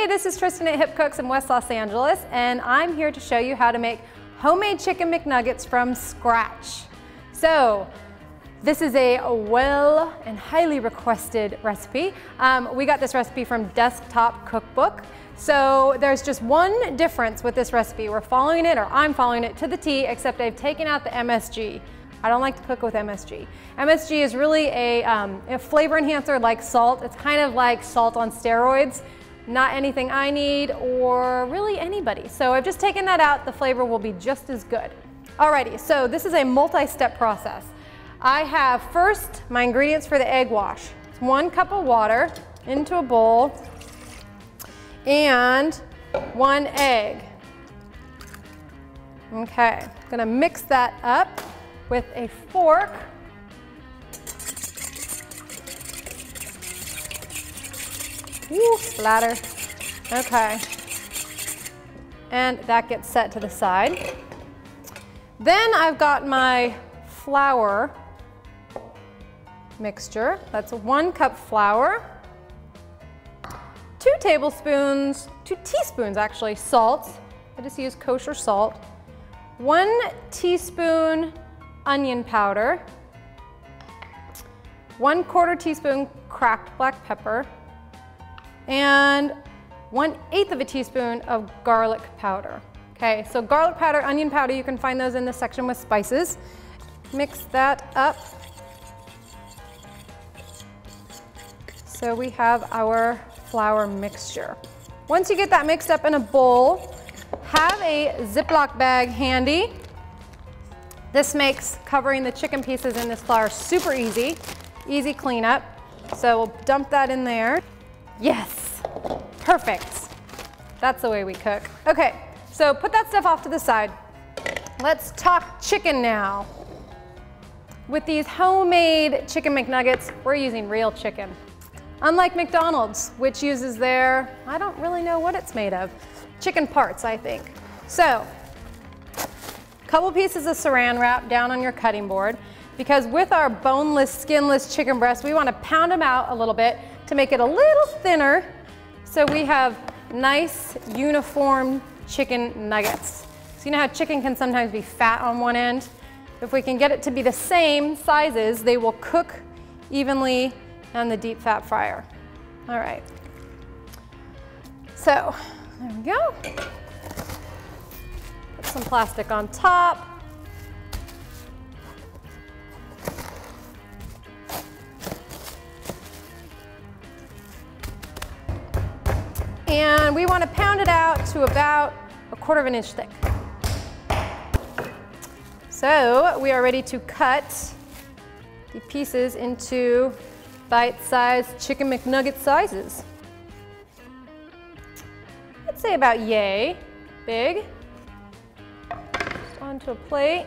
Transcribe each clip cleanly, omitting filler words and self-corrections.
Hey, this is Tristan at Hipcooks in West Los Angeles, and I'm here to show you how to make homemade chicken McNuggets from scratch. So, this is a well and highly requested recipe. We got this recipe from Desktop Cookbook. So there's just one difference with this recipe. We're following it, or I'm following it to the T, except I've taken out the MSG. I don't like to cook with MSG. MSG is really a flavor enhancer like salt. It's kind of like salt on steroids. Not anything I need or really anybody. So I've just taken that out. The flavor will be just as good. Alrighty, so this is a multi-step process. I have first my ingredients for the egg wash. It's 1 cup of water into a bowl and 1 egg. Okay, I'm gonna mix that up with a fork. Ooh, splatter. Okay. And that gets set to the side. Then I've got my flour mixture. That's 1 cup flour. 2 teaspoons actually, salt. I just use kosher salt. 1 teaspoon onion powder. 1/4 teaspoon cracked black pepper. And 1/8 of a teaspoon of garlic powder. Okay, so garlic powder, onion powder, you can find those in the section with spices. Mix that up. So we have our flour mixture. Once you get that mixed up in a bowl, have a Ziploc bag handy. This makes covering the chicken pieces in this flour super easy. Easy cleanup. So we'll dump that in there. Yes, perfect. That's the way we cook. Okay, so put that stuff off to the side. Let's talk chicken now. With these homemade chicken McNuggets, we're using real chicken. Unlike McDonald's, which uses their, I don't really know what it's made of, chicken parts, I think. So, a couple pieces of saran wrap down on your cutting board, because with our boneless, skinless chicken breast, we want to pound them out a little bit to make it a little thinner, so we have nice, uniform chicken nuggets. So you know how chicken can sometimes be fat on one end? If we can get it to be the same sizes, they will cook evenly on the deep fat fryer. All right. So, there we go. Put some plastic on top. And we want to pound it out to about 1/4 inch thick. So we are ready to cut the pieces into bite-sized chicken McNugget sizes. I'd say about yay big. Just onto a plate.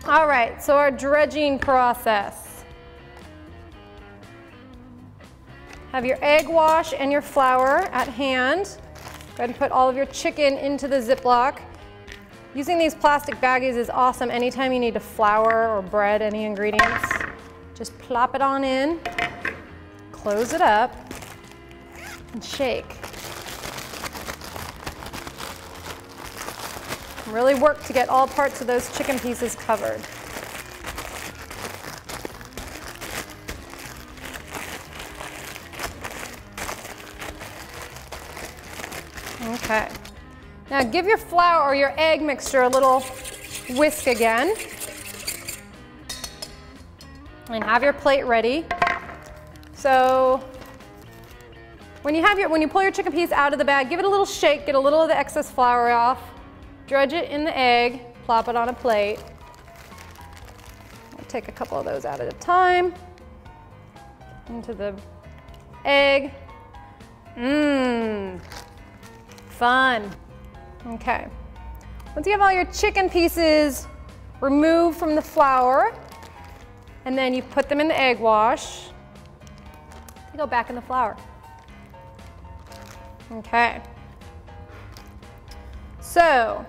All right, so our dredging process. Have your egg wash and your flour at hand. Go ahead and put all of your chicken into the Ziploc. Using these plastic baggies is awesome anytime you need to flour or bread any ingredients. Just plop it on in, close it up, and shake. Really work to get all parts of those chicken pieces covered. Okay. Now give your flour or your egg mixture a little whisk again. And have your plate ready. So when you pull your chicken piece out of the bag, give it a little shake, get a little of the excess flour off, dredge it in the egg, plop it on a plate. I'll take a couple of those out at a time. Into the egg. Mmm, fun. Okay. Once you have all your chicken pieces removed from the flour, and then you put them in the egg wash, they go back in the flour. Okay. So,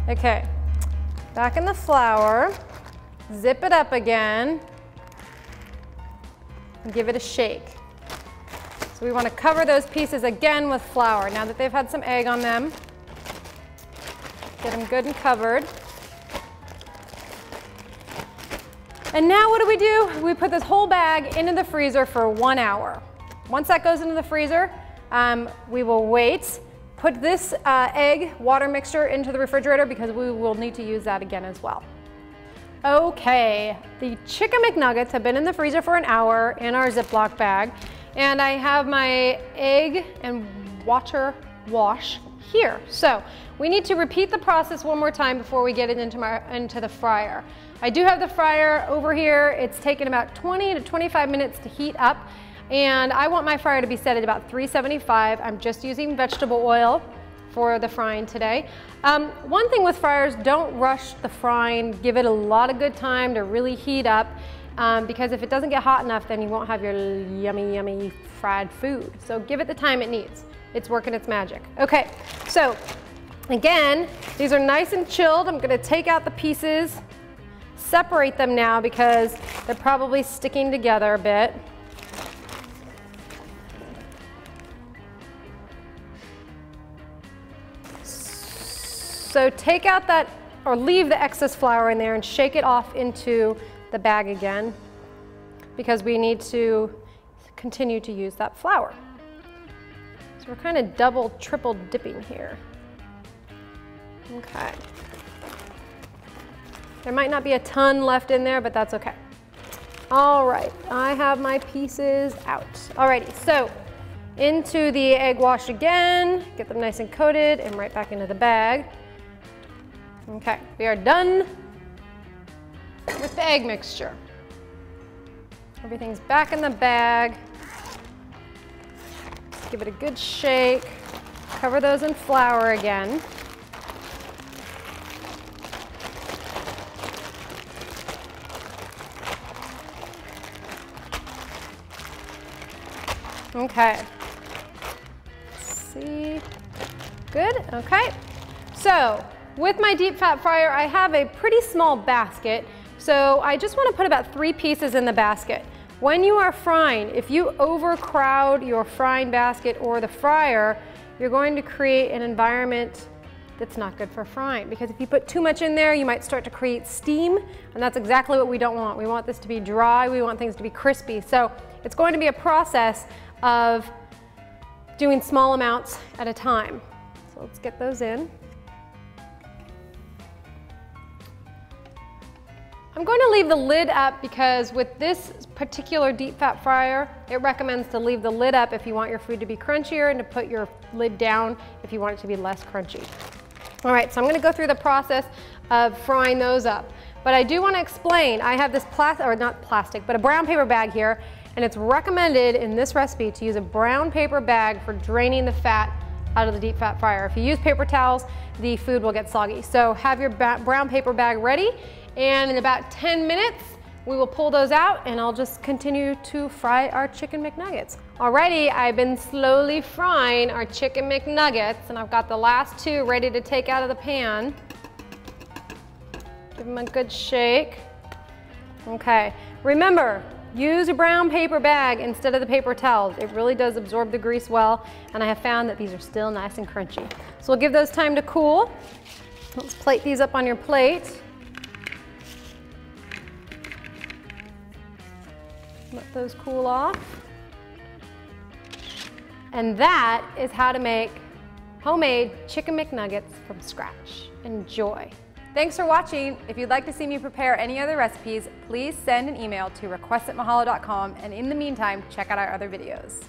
okay, back in the flour, zip it up again, and give it a shake. So we want to cover those pieces again with flour. Now that they've had some egg on them, get them good and covered. And now what do? We put this whole bag into the freezer for 1 hour. Once that goes into the freezer, we will wait. Put this egg water mixture into the refrigerator because we will need to use that again as well. Okay, the chicken McNuggets have been in the freezer for 1 hour in our Ziploc bag, and I have my egg and water wash here. So we need to repeat the process one more time before we get it into the fryer. I do have the fryer over here. It's taken about 20 to 25 minutes to heat up, and I want my fryer to be set at about 375. I'm just using vegetable oil for the frying today. One thing with fryers, don't rush the frying. Give it a lot of good time to really heat up, because if it doesn't get hot enough, then you won't have your yummy, yummy fried food. So give it the time it needs. It's working its magic. Okay, so again, these are nice and chilled. I'm gonna take out the pieces, separate them now because they're probably sticking together a bit. So take out that, or leave the excess flour in there and shake it off into the bag again, because we need to continue to use that flour. So we're kind of double, triple dipping here. Okay. There might not be a ton left in there, but that's okay. All right, I have my pieces out. Alrighty, so into the egg wash again, get them nice and coated, and right back into the bag. Okay, we are done with the egg mixture. Everything's back in the bag. Give it a good shake. Cover those in flour again. Okay. Let's see. Good, okay. So, with my deep fat fryer, I have a pretty small basket, so I just want to put about 3 pieces in the basket. When you are frying, if you overcrowd your frying basket or the fryer, you're going to create an environment that's not good for frying, because if you put too much in there, you might start to create steam, and that's exactly what we don't want. We want this to be dry, we want things to be crispy. So it's going to be a process of doing small amounts at a time. So let's get those in. I'm going to leave the lid up because with this particular deep fat fryer, it recommends to leave the lid up if you want your food to be crunchier and to put your lid down if you want it to be less crunchy. All right, so I'm gonna go through the process of frying those up. But I do wanna explain, I have this a brown paper bag here, and it's recommended in this recipe to use a brown paper bag for draining the fat out of the deep fat fryer. If you use paper towels, the food will get soggy. So have your brown paper bag ready, and in about 10 minutes, we will pull those out and I'll just continue to fry our chicken McNuggets. Alrighty, I've been slowly frying our chicken McNuggets, and I've got the last 2 ready to take out of the pan. Give them a good shake. Okay, remember, use a brown paper bag instead of the paper towels. It really does absorb the grease well, and I have found that these are still nice and crunchy. So we'll give those time to cool. Let's plate these up on your plate. Let those cool off. And that is how to make homemade chicken McNuggets from scratch. Enjoy. Thanks for watching. If you'd like to see me prepare any other recipes, please send an email to request@mahalo.com, and in the meantime, check out our other videos.